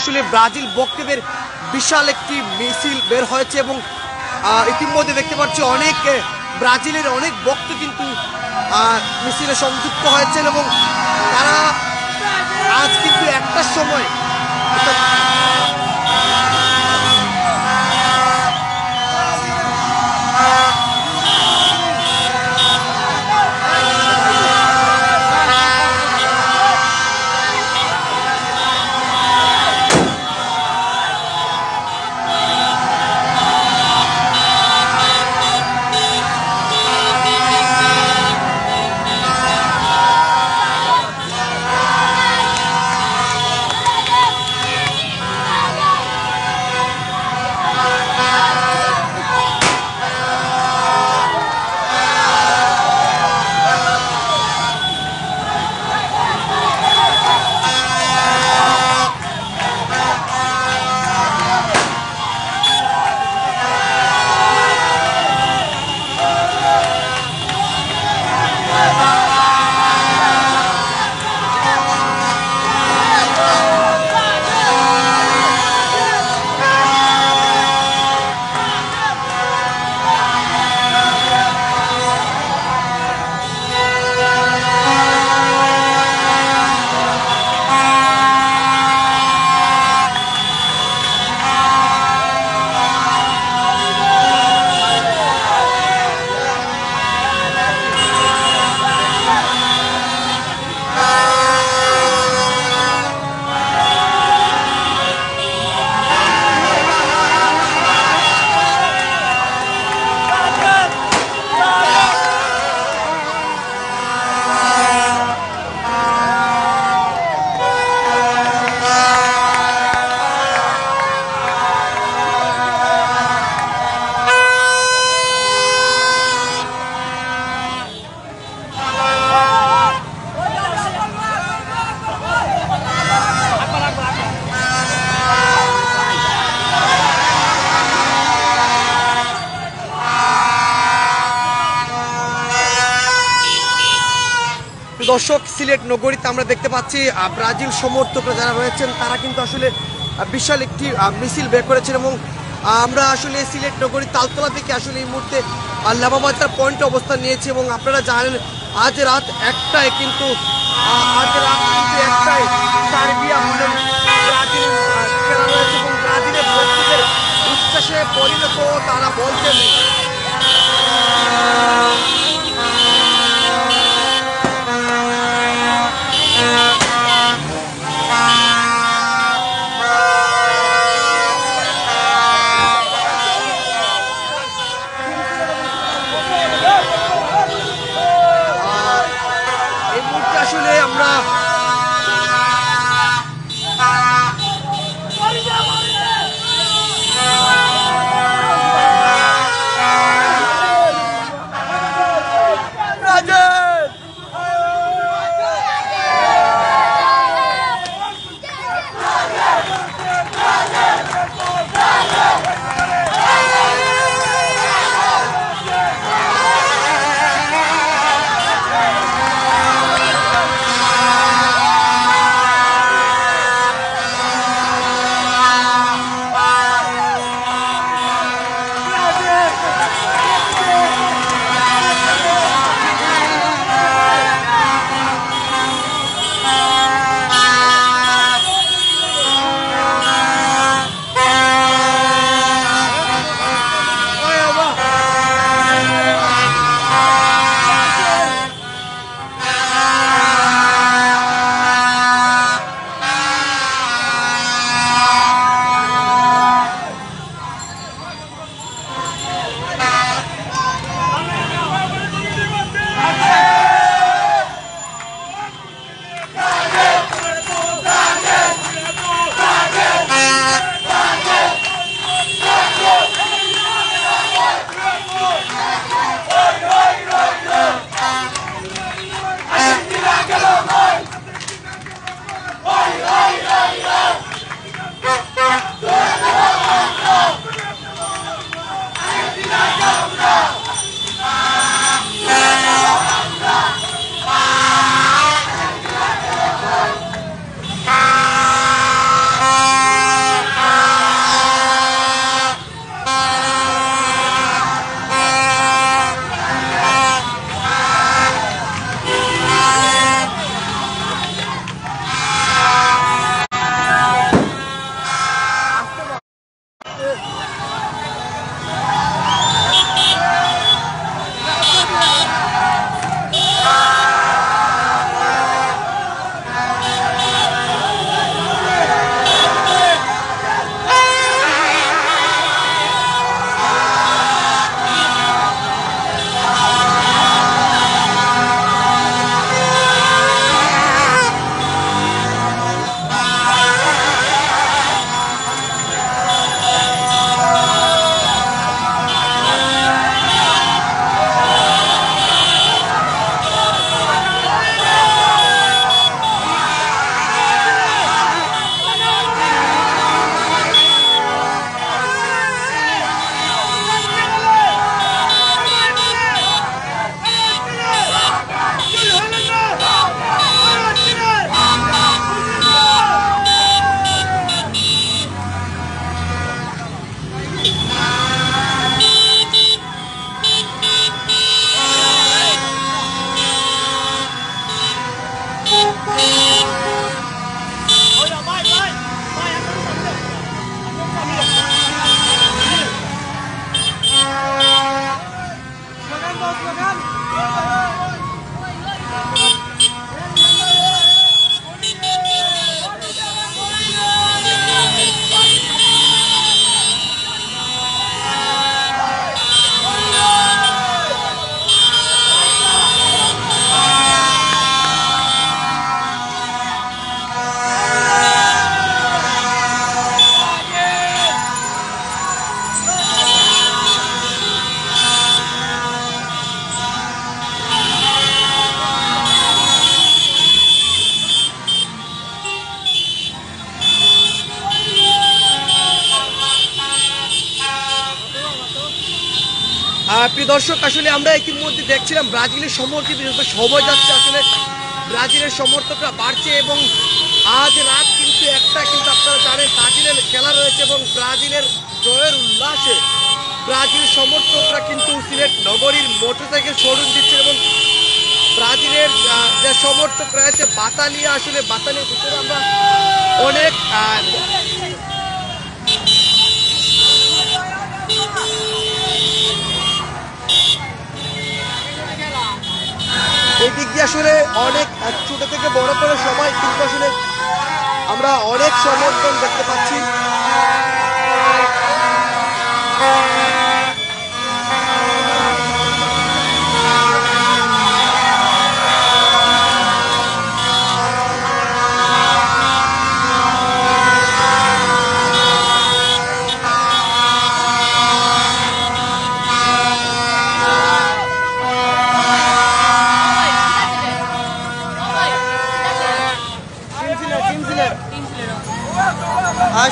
আসলে ব্রাজিল ভক্তদের বিশাল একটি মিছিল বের হয়েছে এবং ইতিমধ্যে দেখতে পাচ্ছি অনেক ব্রাজিলের অনেক ভক্ত কিন্তু মিছিলে সংযুক্ত হয়েছেন এবং তারা আজ কিন্তু একটার সময় দর্শক সিলেট নগরীতে আমরা দেখতে পাচ্ছি ব্রাজিল সমর্থকরা যারা রয়েছেন তারা কিন্তু আসলে বিশাল একটি মিছিল বের করেছেন এবং আমরা আসলে সিলেট নগরীর তালতলা থেকে আসলে এই মুহূর্তে লাভাবাজার পয়েন্টে অবস্থান নিয়েছি এবং আপনারা জানেন আজ রাত একটায় কিন্তু সার্বিয়া ব্রাজিল খেলা রয়েছে এবং ব্রাজিলের ভক্তদের উচ্ছ্বাসে পরিণত তারা বলছেন। প্রিয় দর্শক আসলে আমরা ইতিমধ্যে দেখছিলাম ব্রাজিলের সমর্থিত যত সময় যাচ্ছে আসলে ব্রাজিলের সমর্থকরা বাড়ছে এবং আজ রাত কিন্তু একটা কিন্তু আপনারা জানেন ব্রাজিলের খেলা রয়েছে এবং ব্রাজিলের জয়ের উল্লাসে ব্রাজিল সমর্থকরা কিন্তু সিলেট নগরীর মোটরসাইকেল শোরুম দিচ্ছে এবং ব্রাজিলের যে সমর্থক রয়েছে বাতালিয়া আসলে বাতালিয়ার ভিতরে আমরা অনেক এই দিক দিয়ে আসলে অনেক ছোট থেকে বড় করে সবাই কিন্তু আসলে আমরা অনেক সমর্থন দেখতে পাচ্ছি।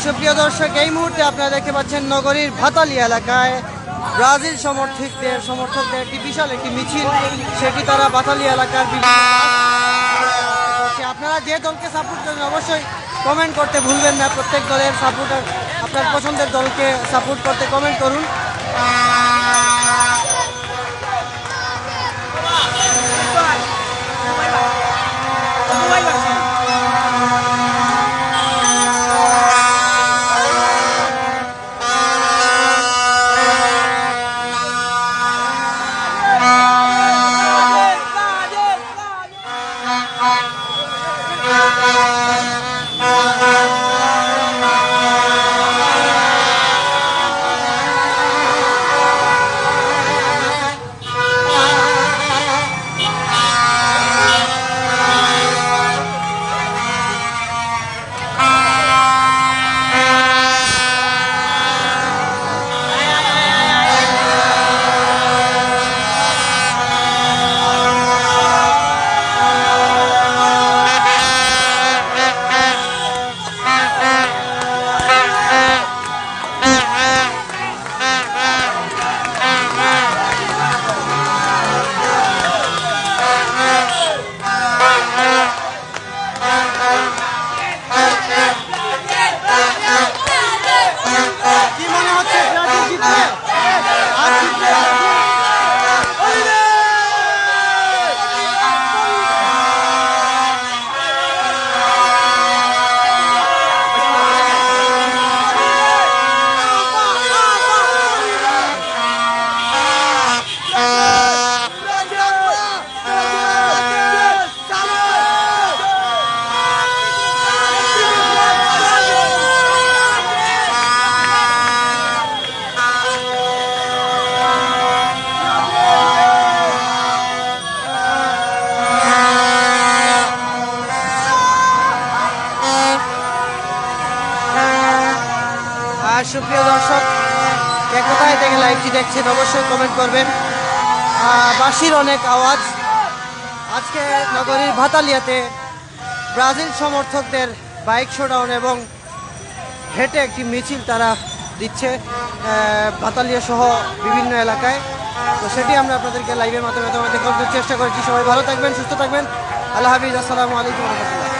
সুপ্রিয় দর্শক, এই মুহূর্তে আপনারা দেখতে পাচ্ছেন নগরীর ভাতালিয়া এলাকায় ব্রাজিল সমর্থকদের একটি বিশাল একটি মিছিল, সেটি তারা ভাতালিয়া এলাকার আপনারা যে দলকে সাপোর্ট করেন অবশ্যই কমেন্ট করতে ভুলবেন না। প্রত্যেক দলের সাপোর্টার আপনার পছন্দের দলকে সাপোর্ট করতে কমেন্ট করুন। সুপ্রিয় দর্শক, কে কোথায় থেকে লাইভটি দেখছেন অবশ্যই কমেন্ট করবেন। বাঁশির অনেক আওয়াজ। আজকে নগরীর ভাতালিয়াতে ব্রাজিল সমর্থকদের বাইক শোডাউন এবং হেঁটে একটি মিছিল তারা দিচ্ছে ভাতালিয়া সহ বিভিন্ন এলাকায়। তো সেটি আমরা আপনাদেরকে লাইভের মাধ্যমে দেখানোর চেষ্টা করেছি। সবাই ভালো থাকবেন, সুস্থ থাকবেন। আল্লাহ হাফিজ, আসসালামু আলাইকুম রহমতুল্লাহ।